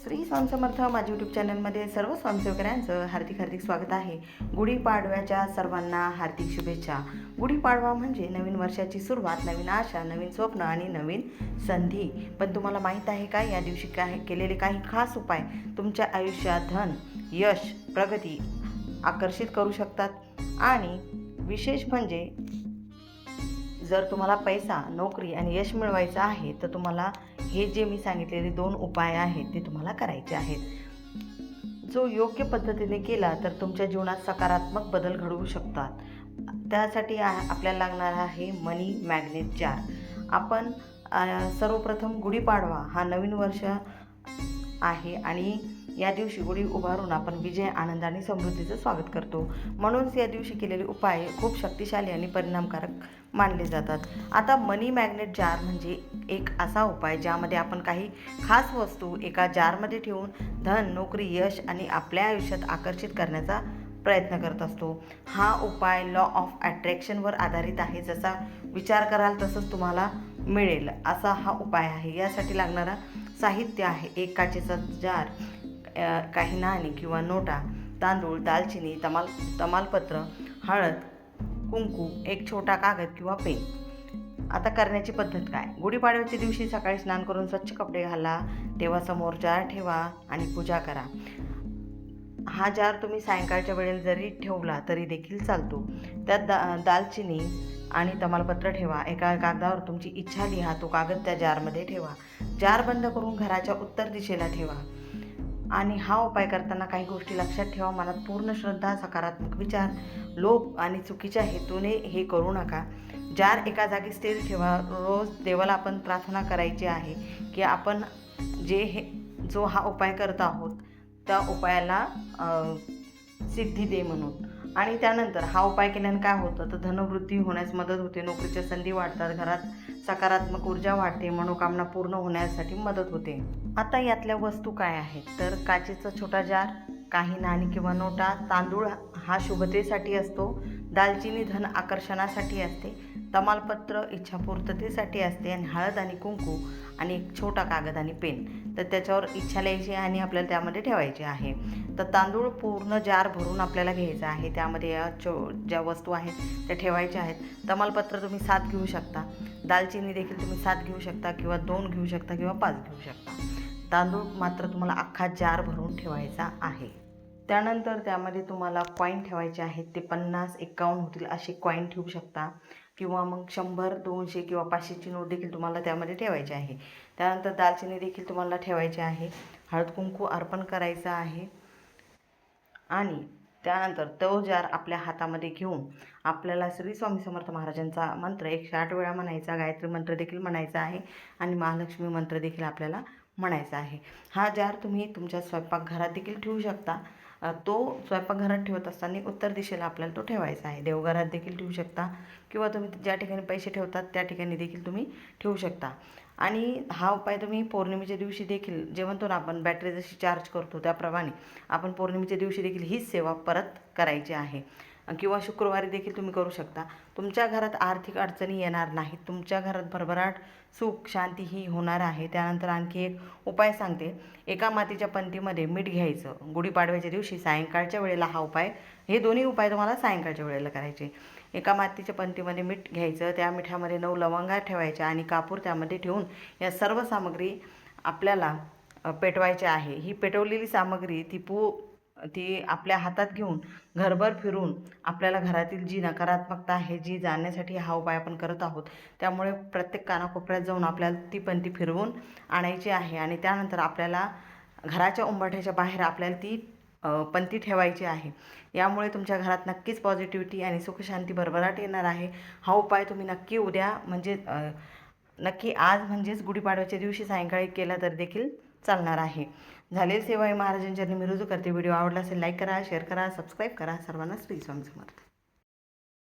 श्री स्वामी समर्थ माझ्या यूट्यूब चॅनलमध्ये सर्व स्वयंसेवकांचं हार्दिक हार्दिक स्वागत आहे। गुढीपाडव्याच्या सर्वांना हार्दिक शुभेच्छा। गुढीपाडवा म्हणजे नवीन वर्षाची सुरुवात, नवीन आशा, नवीन स्वप्न आणि नवीन संधी। पण तुम्हाला माहीत आहे का, या दिवशी केलेले काही खास उपाय तुमच्या आयुष्यात धन, यश, प्रगती आकर्षित करू शकतात। आणि विशेष म्हणजे जर तुम्हाला पैसा, नोकरी आणि यश मिळवायचं आहे तर तुम्हाला हे जे मी सांगितलेले 2 उपाय आहेत ते तुम्हाला करायचे आहेत। जो योग्य पद्धतीने केला तर तुमच्या जीवनात सकारात्मक बदल घडवू शकतात। त्यासाठी आपल्याला लागणार आहे मनी मॅग्नेट जार। आपण सर्वप्रथम गुढीपाडवा हा नवीन वर्ष आहे आणि या दिवशी गुढी उभारून आपण विजय, आनंद आणि समृद्धीचं स्वागत करतो। म्हणूनच या दिवशी केलेले उपाय खूप शक्तिशाली आणि परिणामकारक मानले जातात। आता मनी मॅग्नेट जार म्हणजे एक असा उपाय ज्यामध्ये आपण काही खास वस्तू एका जारमध्ये ठेवून धन, नोकरी, यश आणि आपल्या आयुष्यात आकर्षित करण्याचा प्रयत्न करत असतो। हा उपाय लॉ ऑफ अट्रॅक्शनवर आधारित आहे। जसा विचार कराल तसंच तुम्हाला मिळेल असा हा उपाय आहे। यासाठी लागणारा साहित्य आहे 1 काचेचा जार, काही नाणी किंवा नोटा, तांदूळ, दालचिनी, तमालपत्र, हळद, कुंकू, एक छोटा कागद किंवा पेन। आता करण्याची पद्धत काय? गुढीपाडव्याच्या दिवशी सकाळी स्नान करून स्वच्छ कपडे घाला, देवासमोर जार ठेवा आणि पूजा करा। हा जार तुम्ही सायंकाळच्या वेळेला जरी ठेवला तरी देखील चालतो। त्यात दालचिनी आणि तमालपत्र ठेवा। एका कागदावर तुमची इच्छा लिहा, तो कागद त्या जारमध्ये ठेवा। जार बंद करून घराच्या उत्तर दिशेला ठेवा। आणि हा उपाय करताना काही गोष्टी लक्षात ठेवा। मनात पूर्ण श्रद्धा, सकारात्मक विचार, लोभ आणि चुकीच्या हेतूने हे करू नका। जार एका जागी स्थिर ठेवा। रोज देवाला आपण प्रार्थना करायची आहे की आपण जो हा उपाय करत आहोत त्या उपायाला सिद्धी दे म्हणून। आणि त्यानंतर हा उपाय केल्याने काय होतं तर धनवृद्धी होण्यास मदत होते, नोकरीच्या संधी वाढतात, घरात सकारात्मक ऊर्जा वाढते, मनोकामना पूर्ण होण्यासाठी मदत होते। आता यातल्या वस्तू काय आहेत तर काचेचा छोटा जार, काही नाणी किंवा नोटा, तांदूळ हा शुभतेसाठी असतो, दालचिनी धन आकर्षणासाठी असते, तमालपत्र इच्छापूर्ततेसाठी असते, आणि हळद आणि कुंकू आणि एक छोटा कागद आणि पेन। तर त्याच्यावर इच्छा लिहायची आणि आपल्याला त्यामध्ये ठेवायची आहे। तर तांदूळ पूर्ण जार भरून आपल्याला घ्यायचा आहे, त्यामध्ये ज्या वस्तू आहेत त्या ठेवायच्या आहेत। तमालपत्र तुम्ही 7 घेऊ शकता, दालचिनी देखील तुम्ही 7 घेऊ शकता किंवा 2 घेऊ शकता किंवा 5 घेऊ शकता। तांदूळ मात्र तुम्हाला अख्खा जार भरून ठेवायचा आहे। त्यानंतर त्यामध्ये तुम्हाला कॉईन ठेवायचे आहेत, ते 50, 51 होतील असे कॉईन ठेवू शकता किंवा मग 100, 200 किंवा 500ची नोट देखील तुम्हाला त्यामध्ये ठेवायची आहे। त्यानंतर दालचिनी देखील तुम्हाला ठेवायची आहे, हळद कुंकू अर्पण करायचं आहे। आणि त्यानंतर तो जार आपल्या हातामध्ये घेऊन आपल्याला श्री स्वामी समर्थ महाराजांचा मंत्र 108 वेळा म्हणायचा, गायत्री मंत्र देखील म्हणायचा आहे आणि महालक्ष्मी मंत्र देखील आपल्याला म्हणायचा आहे। हा जार तुम्ही तुमच्या स्वयंपाकघरात देखील ठेवू शकता। तो स्वयंपाकघरात ठेवत असताना उत्तर दिशेला आपल्याला तो ठेवायचा आहे। देवघरात देखील ठेवू शकता किंवा तुम्ही ज्या ठिकाणी पैसे ठेवतात त्या ठिकाणी देखील तुम्ही ठेवू शकता। आणि हा उपाय तुम्ही पौर्णिमेच्या दिवशी देखील, जे म्हणतो ना आपण बॅटरी जशी चार्ज करतो त्याप्रमाणे आपण पौर्णिमेच्या दिवशी देखील हीच सेवा परत करायची आहे किंवा शुक्रवारी देखील तुम्ही करू शकता। तुमच्या घरात आर्थिक अडचणी येणार नाहीत, तुमच्या घरात भरभराट, सुख, शांती ही होणार आहे। त्यानंतर आणखी एक उपाय सांगते। एका मातीच्या पंतीमध्ये मीठ घ्यायचं। गुढीपाडव्याच्या दिवशी सायंकाळच्या वेळेला हा उपाय, हे दोन्ही उपाय तुम्हाला सायंकाळच्या वेळेला करायचे। एका मातीच्या पंतीमध्ये मीठ घ्यायचं, त्या मिठामध्ये 9 लवंगा ठेवायच्या आणि कापूर त्यामध्ये ठेवून या सर्व सामग्री आपल्याला पेटवायची आहे। ही पेटवलेली सामग्री ती आपल्या हातात घेऊन घरभर फिरून आपल्याला घरातील जी नकारात्मकता आहे जी जाण्यासाठी हा उपाय आपण करत आहोत, त्यामुळे प्रत्येक कानाकोपऱ्यात जाऊन आपल्याला ती पंती फिरवून आणायची आहे। आणि त्यानंतर आपल्याला घराच्या उंबरठ्याच्या बाहेर आपल्याला ती पंती ठेवायची आहे। यामुळे तुमच्या घरात नक्कीच पॉझिटिव्हिटी आणि सुखशांती भरभराट येणार आहे। हा उपाय तुम्ही नक्की उद्या नक्की आज म्हणजेच गुढीपाडव्याच्या दिवशी सायंकाळी केला तर देखील चालणार आहे। झालेली सेवा ही महाराजांच्या मी रुजू करते। व्हिडिओ आवडला असेल लाईक करा, शेअर करा, सबस्क्राईब करा। सर्वांना श्री स्वामी समर्थ।